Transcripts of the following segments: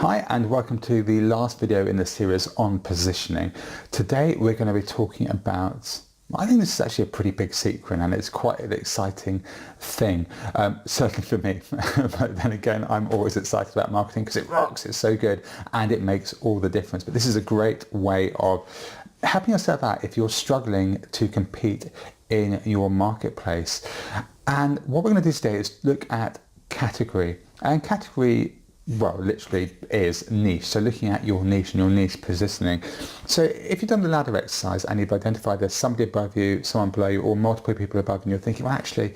Hi and welcome to the last video in the series on positioning. Today we're going to be talking about, I think this is actually a pretty big secret and it's quite an exciting thing, certainly for me, but then again I'm always excited about marketing because it rocks, it's so good and it makes all the difference. But this is a great way of helping yourself out if you're struggling to compete in your marketplace. And what we're going to do today is look at category. And category, well, literally is niche. So looking at your niche and your niche positioning. So if you've done the ladder exercise and you've identified there's somebody above you, someone below you, or multiple people above you, and you're thinking, well, actually,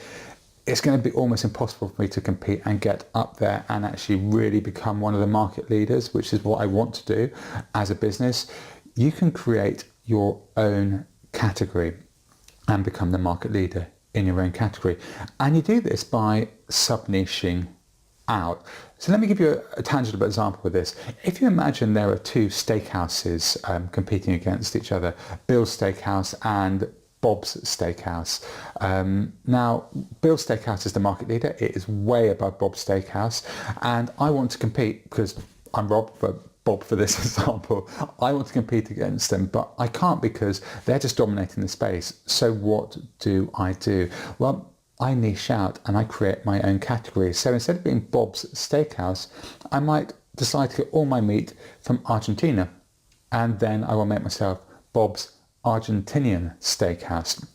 it's going to be almost impossible for me to compete and get up there and actually really become one of the market leaders, which is what I want to do as a business. You can create your own category and become the market leader in your own category. And you do this by sub-niching out. So let me give you a tangible example of this. If you imagine there are two steakhouses competing against each other, Bill's Steakhouse and Bob's Steakhouse. Now, Bill's Steakhouse is the market leader. It is way above Bob's Steakhouse. And I want to compete because I'm Bob for this example. I want to compete against them, but I can't because they're just dominating the space. So what do? Well, I niche out and I create my own category. So instead of being Bob's Steakhouse, I might decide to get all my meat from Argentina, and then I will make myself Bob's Argentinian Steakhouse.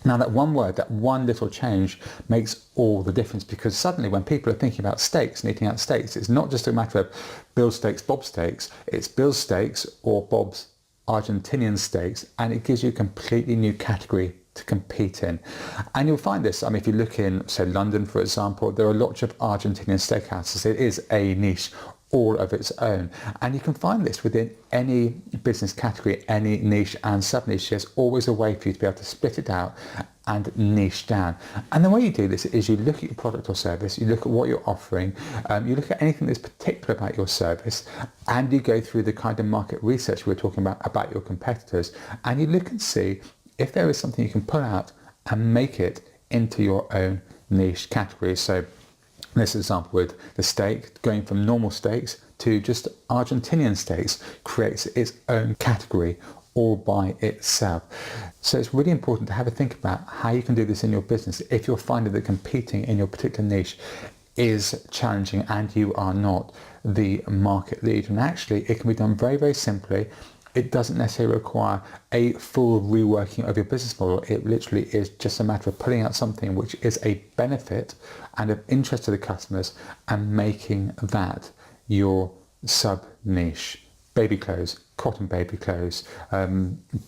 Now that one word, that one little change makes all the difference, because suddenly when people are thinking about steaks and eating out steaks, it's not just a matter of Bill's Steaks, Bob's Steaks, it's Bill's Steaks or Bob's Argentinian Steaks, and it gives you a completely new category to compete in. And you'll find this, if you look in, say, London, for example, there are lots of Argentinian steakhouses. It is a niche all of its own. And you can find this within any business category, any niche and sub-niche. There's always a way for you to be able to split it out and niche down. And the way you do this is you look at your product or service, you look at what you're offering, you look at anything that's particular about your service, and you go through the kind of market research we were talking about your competitors, and you look and see if there is something you can pull out and make it into your own niche category. So this example with the steak, going from normal steaks to just Argentinian steaks, creates its own category all by itself. So it's really important to have a think about how you can do this in your business if you're finding that competing in your particular niche is challenging and you are not the market leader. And actually it can be done very, very simply. It doesn't necessarily require a full reworking of your business model. It literally is just a matter of putting out something which is a benefit and of interest to the customers and making that your sub-niche. Baby clothes, cotton baby clothes,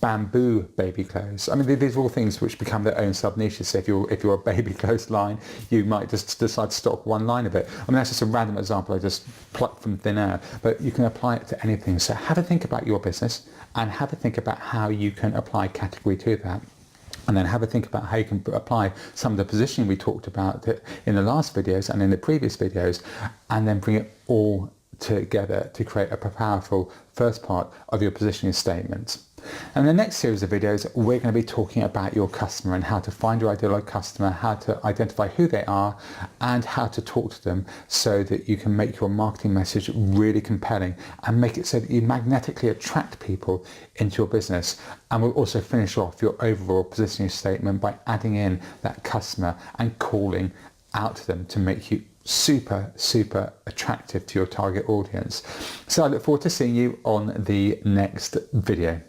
bamboo baby clothes. These are all things which become their own sub-niches. So if you're a baby clothes line, you might just decide to stock one line of it. That's just a random example I just plucked from thin air, but you can apply it to anything. So have a think about your business and have a think about how you can apply category to that. And then have a think about how you can apply some of the positioning we talked about in the last videos and in the previous videos, and then bring it all together to create a powerful first part of your positioning statement. And the next series of videos, we're going to be talking about your customer and how to find your ideal customer, how to identify who they are, and how to talk to them so that you can make your marketing message really compelling and make it so that you magnetically attract people into your business. And we'll also finish off your overall positioning statement by adding in that customer and calling out to them to make you super, super attractive to your target audience. So I look forward to seeing you on the next video.